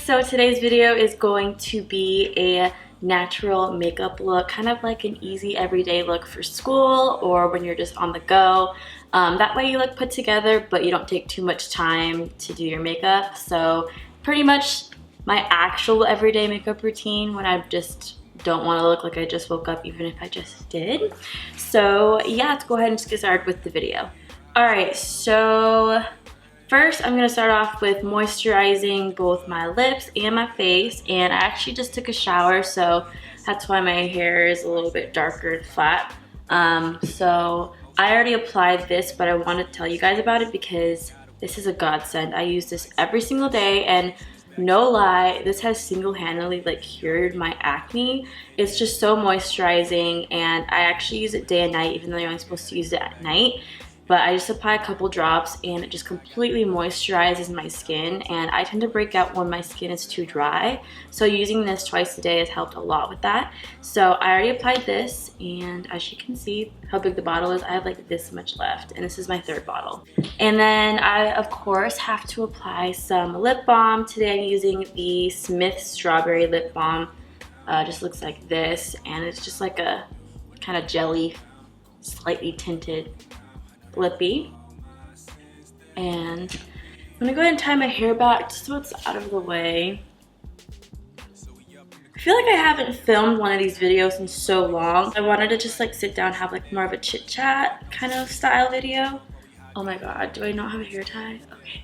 so today's video is going to be a natural makeup look, kind of like an easy everyday look for school or when you're just on the go. That way you look put together, but you don't take too much time to do your makeup. So pretty much my actual everyday makeup routine when I just don't want to look like I just woke up, even if I just did. So yeah, let's go ahead and just get started with the video. Alright, so first, I'm going to start off with moisturizing both my lips and my face, and I actually just took a shower, so that's why my hair is a little bit darker and flat. So I already applied this, but I want to tell you guys about it because this is a godsend. I use this every single day, and no lie, this has single-handedly like cured my acne. It's just so moisturizing, and I actually use it day and night, even though you're only supposed to use it at night. But I just apply a couple drops and it just completely moisturizes my skin, and I tend to break out when my skin is too dry. So using this twice a day has helped a lot with that. So I already applied this, and as you can see how big the bottle is, I have like this much left, and this is my third bottle. And then I of course have to apply some lip balm. Today I'm using the Smith Strawberry Lip Balm. Just looks like this, and it's just like a kind of jelly, slightly tinted lippy. And I'm gonna go ahead and tie my hair back just so it's out of the way. I feel like I haven't filmed one of these videos in so long. I wanted to just like sit down and have like more of a chit chat kind of style video. Oh my god, do I not have a hair tie? Okay.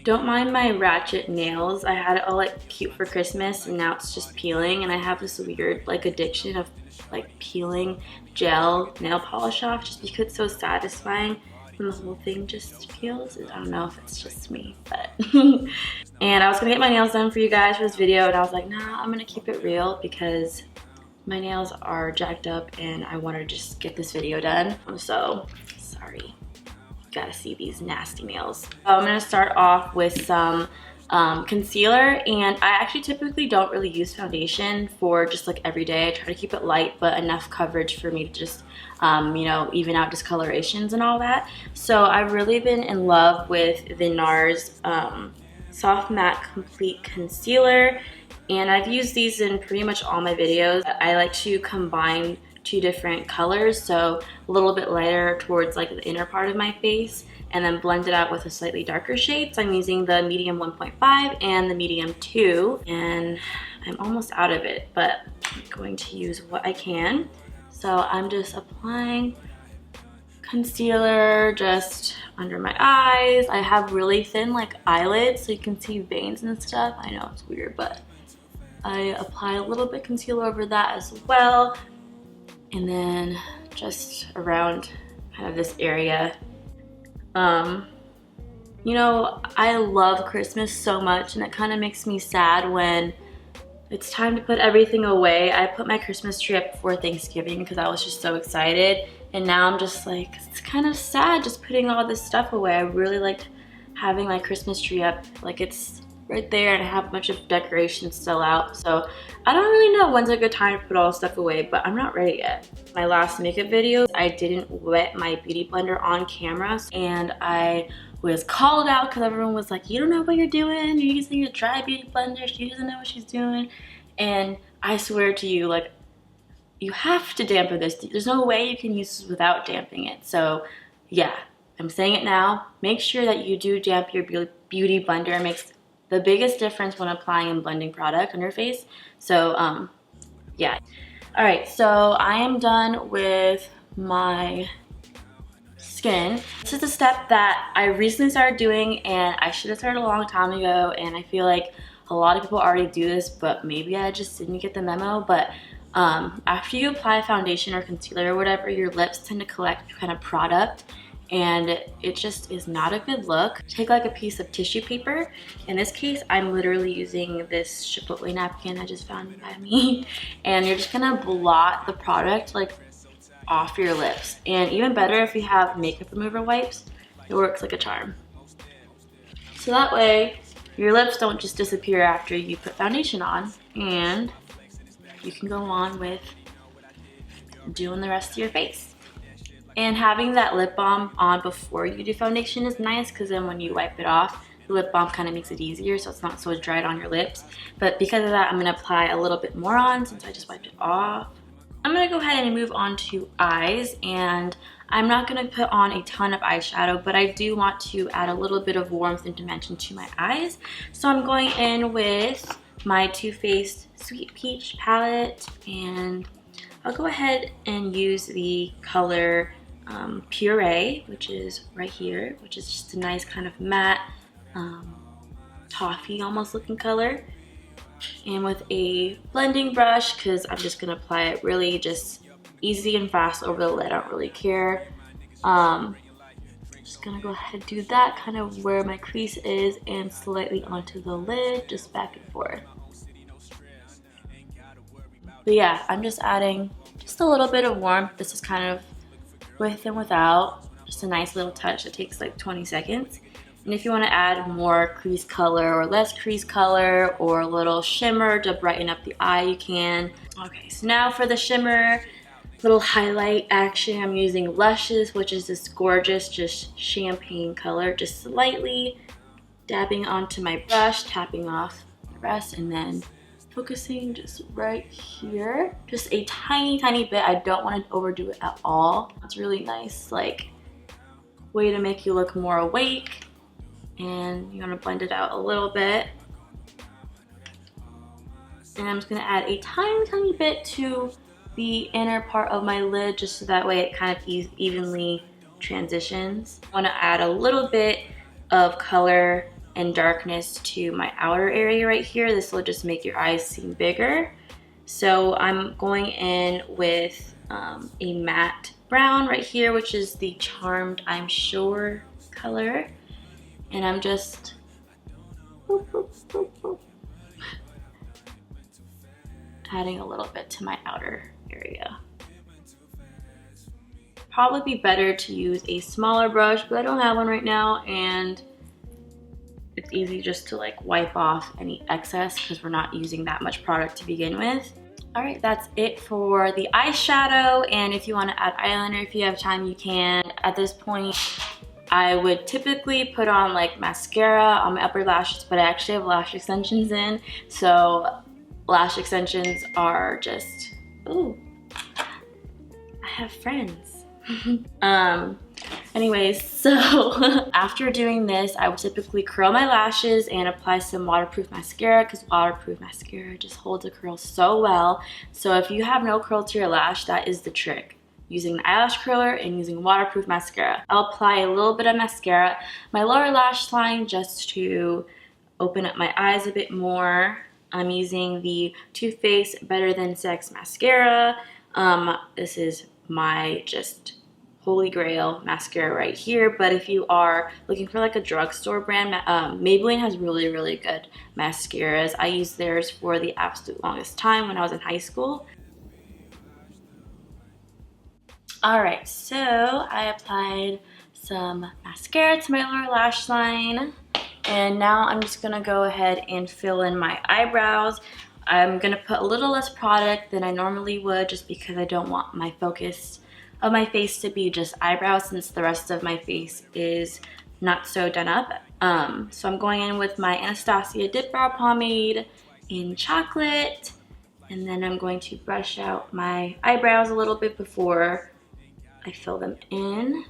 Don't mind my ratchet nails. I had it all like cute for Christmas, and now it's just peeling, and I have this weird like addiction of like peeling gel nail polish off just because it's so satisfying when the whole thing just peels. I don't know if it's just me, but and I was gonna get my nails done for you guys for this video, and I was like, nah, I'm gonna keep it real because my nails are jacked up and I want to just get this video done. I'm so sorry. Gotta see these nasty nails. So I'm gonna start off with some concealer, and I actually typically don't really use foundation for just like every day. I try to keep it light but enough coverage for me to just you know, even out discolorations and all that. So I've really been in love with the NARS Soft Matte Complete Concealer, and I've used these in pretty much all my videos. I like to combine two different colors, so a little bit lighter towards like the inner part of my face, and then blend it out with a slightly darker shade. So I'm using the medium 1.5 and the medium 2, and I'm almost out of it, but I'm going to use what I can. So I'm just applying concealer just under my eyes. I have really thin like eyelids, so you can see veins and stuff. I know it's weird, but I apply a little bit concealer over that as well. And then just around kind of this area. You know, I love Christmas so much, and it kind of makes me sad when it's time to put everything away. I put my Christmas tree up before Thanksgiving because I was just so excited, and now I'm just like, it's kind of sad just putting all this stuff away. I really liked having my Christmas tree up, like it's right there, and I have a bunch of decorations still out. So I don't really know when's a good time to put all the stuff away, but I'm not ready yet. My last makeup video, I didn't wet my beauty blender on camera, and I was called out because everyone was like, you don't know what you're doing, you're using a dry beauty blender, she doesn't know what she's doing. And I swear to you, like, you have to dampen this. There's no way you can use this without damping it. So yeah, I'm saying it now, make sure that you do damp your beauty blender. It makes the biggest difference when applying and blending product on your face. So yeah. All right, so I am done with my skin. This is a step that I recently started doing, and I should have started a long time ago, and I feel like a lot of people already do this, but maybe I just didn't get the memo. But after you apply foundation or concealer or whatever, your lips tend to collect kind of product, and it just is not a good look. Take like a piece of tissue paper. In this case, I'm literally using this Chipotle napkin I just found by me, and you're just gonna blot the product like off your lips. And even better if you have makeup remover wipes, it works like a charm. So that way your lips don't just disappear after you put foundation on, and you can go on with doing the rest of your face. And having that lip balm on before you do foundation is nice, because then when you wipe it off, the lip balm kind of makes it easier so it's not so dried on your lips. But because of that, I'm going to apply a little bit more on since I just wiped it off. I'm going to go ahead and move on to eyes, and I'm not going to put on a ton of eyeshadow, but I do want to add a little bit of warmth and dimension to my eyes. So I'm going in with my Too Faced Sweet Peach palette, and I'll go ahead and use the color Puree, which is right here, which is just a nice kind of matte toffee almost looking color. And with a blending brush, because I'm just going to apply it really just easy and fast over the lid. I don't really care. Just going to go ahead and do that kind of where my crease is and slightly onto the lid, just back and forth. But yeah, I'm just adding just a little bit of warmth. This is kind of with and without, just a nice little touch that takes like 20 seconds. And if you want to add more crease color or less crease color or a little shimmer to brighten up the eye, you can. Okay, so now for the shimmer, little highlight action, I'm using Lushes, which is this gorgeous just champagne color, just slightly dabbing onto my brush, tapping off the rest, and then focusing just right here, just a tiny bit. I don't want to overdo it at all. It's really nice, like, way to make you look more awake. And you're gonna blend it out a little bit. And I'm just gonna add a tiny bit to the inner part of my lid, just so that way it kind of evenly transitions. I wanna add a little bit of color and darkness to my outer area right here. This will just make your eyes seem bigger. So I'm going in with a matte brown right here, which is the Charmed I'm Sure color. And I'm just adding a little bit to my outer area. Probably be better to use a smaller brush, but I don't have one right now, and it's easy just to like wipe off any excess because we're not using that much product to begin with. All right, that's it for the eyeshadow, and if you want to add eyeliner, if you have time, you can. At this point, I would typically put on like mascara on my upper lashes, but I actually have lash extensions in, so lash extensions are just, ooh, I have friends. Anyways, so after doing this, I would typically curl my lashes and apply some waterproof mascara, because waterproof mascara just holds a curl so well. So if you have no curl to your lash, that is the trick. Using an eyelash curler and using waterproof mascara. I'll apply a little bit of mascara, my lower lash line, just to open up my eyes a bit more. I'm using the Too Faced Better Than Sex mascara. This is my just holy grail mascara right here, but if you are looking for like a drugstore brand, Maybelline has really good mascaras. I used theirs for the absolute longest time when I was in high school. Alright, so I applied some mascara to my lower lash line, and now I'm just going to go ahead and fill in my eyebrows. I'm going to put a little less product than I normally would, just because I don't want my focus of my face to be just eyebrows, since the rest of my face is not so done up. So I'm going in with my Anastacia Dip Brow Pomade in chocolate, and then I'm going to brush out my eyebrows a little bit before I fill them in.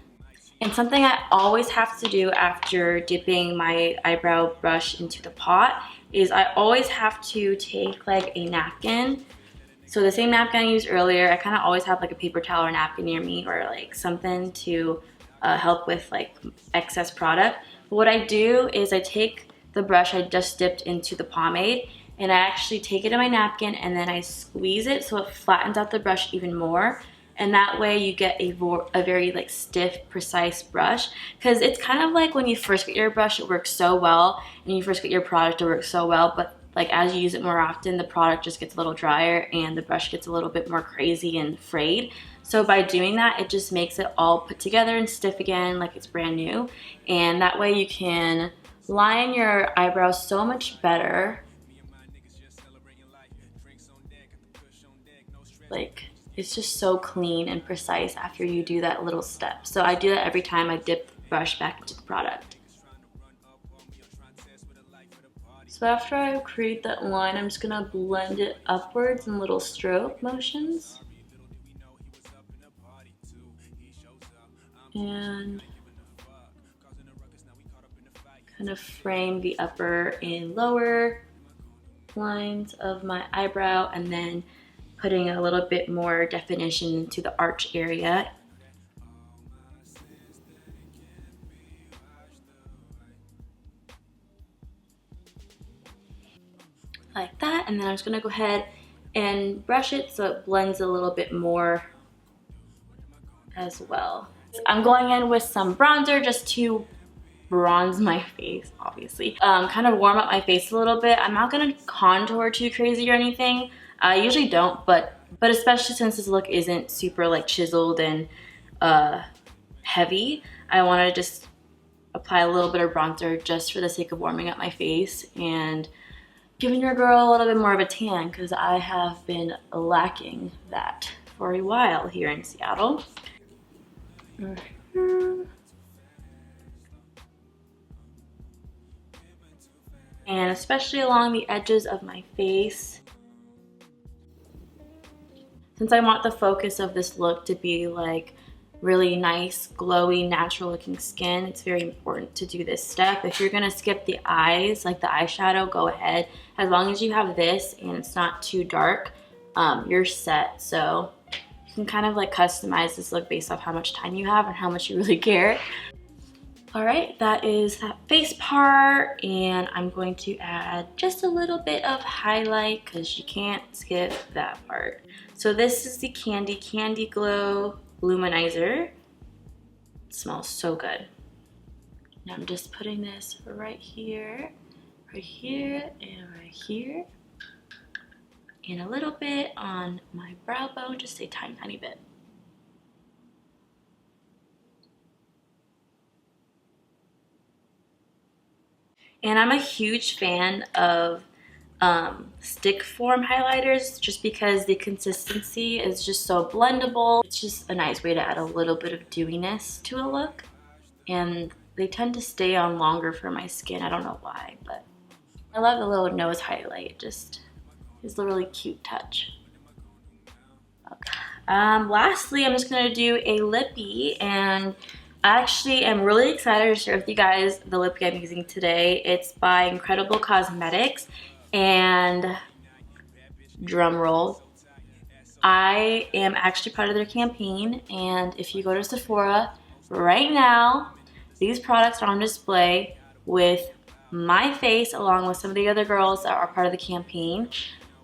And something I always have to do after dipping my eyebrow brush into the pot is I always have to take like a napkin. So the same napkin I used earlier, I kind of always have like a paper towel or napkin near me, or like something to help with like excess product. But what I do is I take the brush I just dipped into the pomade, and I actually take it in my napkin and then I squeeze it so it flattens out the brush even more. And that way you get a very like stiff, precise brush. Because it's kind of like when you first get your brush, it works so well. And you first get your product, it works so well. But like as you use it more often, the product just gets a little drier and the brush gets a little bit more crazy and frayed. So by doing that, it just makes it all put together and stiff again, like it's brand new. And that way you can line your eyebrows so much better. Like, it's just so clean and precise after you do that little step. So I do that every time I dip the brush back into the product. So after I create that line, I'm just gonna blend it upwards in little stroke motions. And kind of frame the upper and lower lines of my eyebrow, and then putting a little bit more definition into the arch area. Like that, and then I'm just gonna go ahead and brush it so it blends a little bit more as well. I'm going in with some bronzer just to bronze my face, obviously. Kind of warm up my face a little bit. I'm not gonna contour too crazy or anything. I usually don't, but especially since this look isn't super like chiseled and heavy, I wanna just apply a little bit of bronzer just for the sake of warming up my face and giving your girl a little bit more of a tan, because I have been lacking that for a while here in Seattle. And especially along the edges of my face. Since I want the focus of this look to be like really nice, glowy, natural looking skin, it's very important to do this step. If you're gonna skip the eyes, like the eyeshadow, go ahead. As long as you have this and it's not too dark, you're set. So you can kind of like customize this look based off how much time you have and how much you really care. All right, that is that face part, and I'm going to add just a little bit of highlight because you can't skip that part. So this is the Candee Glow Luminizer. It smells so good. Now I'm just putting this right here, and right here, and a little bit on my brow bone, just a tiny bit. And I'm a huge fan of stick form highlighters just because the consistency is just so blendable. It's just a nice way to add a little bit of dewiness to a look. And they tend to stay on longer for my skin. I don't know why, but I love the little nose highlight. Just is a really cute touch. Okay. Lastly, I'm just gonna do a lippy, and I actually am really excited to share with you guys the lippy I'm using today. It's by Incredible Cosmetics, and drum roll, I am actually part of their campaign, and if you go to Sephora right now, these products are on display with my face along with some of the other girls that are part of the campaign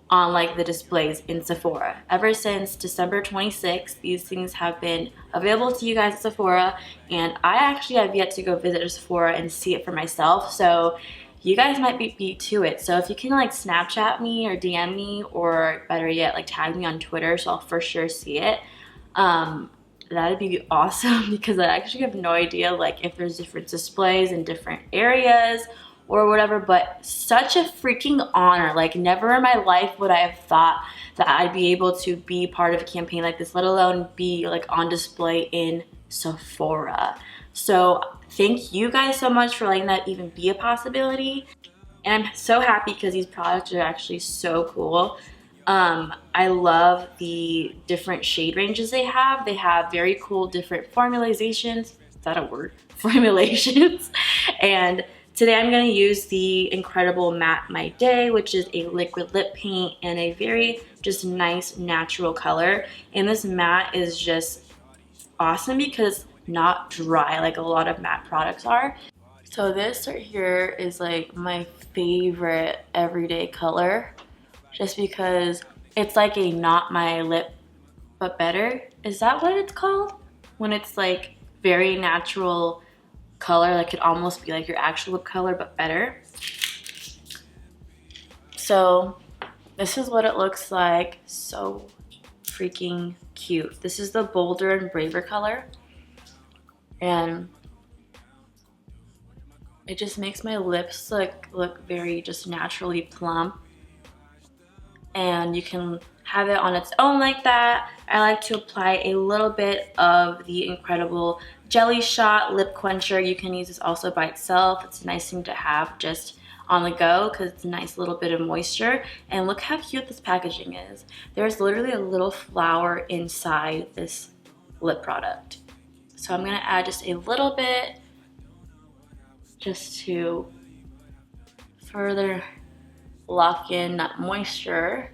on like the displays in Sephora. Ever since December 26th, these things have been available to you guys at Sephora, and I actually have yet to go visit a Sephora and see it for myself, so you guys might be beat to it. So if you can like Snapchat me or DM me, or better yet, like tag me on Twitter so I'll for sure see it, that'd be awesome, because I actually have no idea like if there's different displays in different areas or whatever, but such a freaking honor. Like never in my life would I have thought that I'd be able to be part of a campaign like this, let alone be like on display in Sephora. So thank you guys so much for letting that even be a possibility. And I'm so happy because these products are actually so cool. I love the different shade ranges they have. They have very cool different formulations. Is that a word? Formulations. And today I'm going to use the Incredible Matte My Day, which is a liquid lip paint and a very just nice natural color. And this matte is just awesome because it's not dry like a lot of matte products are. So this right here is like my favorite everyday color, just because it's like a not my lip but better. Is that what it's called? When it's like very natural color, like it almost be like your actual lip color but better. So this is what it looks like. So freaking cute. This is the Bolder and Braver color, and it just makes my lips look very just naturally plump. And you can have it on its own like that. I like to apply a little bit of the Incredible Jelly Shot Lip Quencher. You can use this also by itself. It's a nice thing to have just on the go because it's a nice little bit of moisture. And look how cute this packaging is. There's literally a little flower inside this lip product. So I'm gonna add just a little bit just to further lock in that moisture.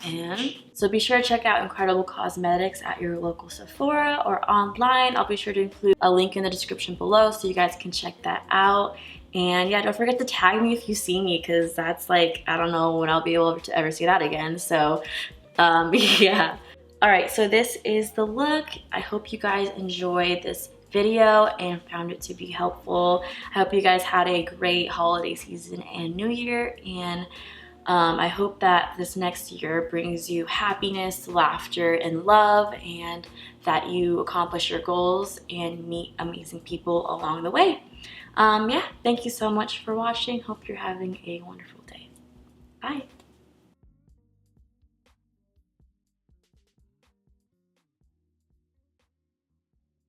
And so be sure to check out Incredible Cosmetics at your local Sephora or online. I'll be sure to include a link in the description below so you guys can check that out. And yeah, don't forget to tag me if you see me, because that's like, I don't know when I'll be able to ever see that again. So yeah. All right, so this is the look. I hope you guys enjoyed this video and found it to be helpful. I hope you guys had a great holiday season and New Year, and I hope that this next year brings you happiness, laughter, and love, and that you accomplish your goals and meet amazing people along the way. Yeah, thank you so much for watching. Hope you're having a wonderful day. Bye.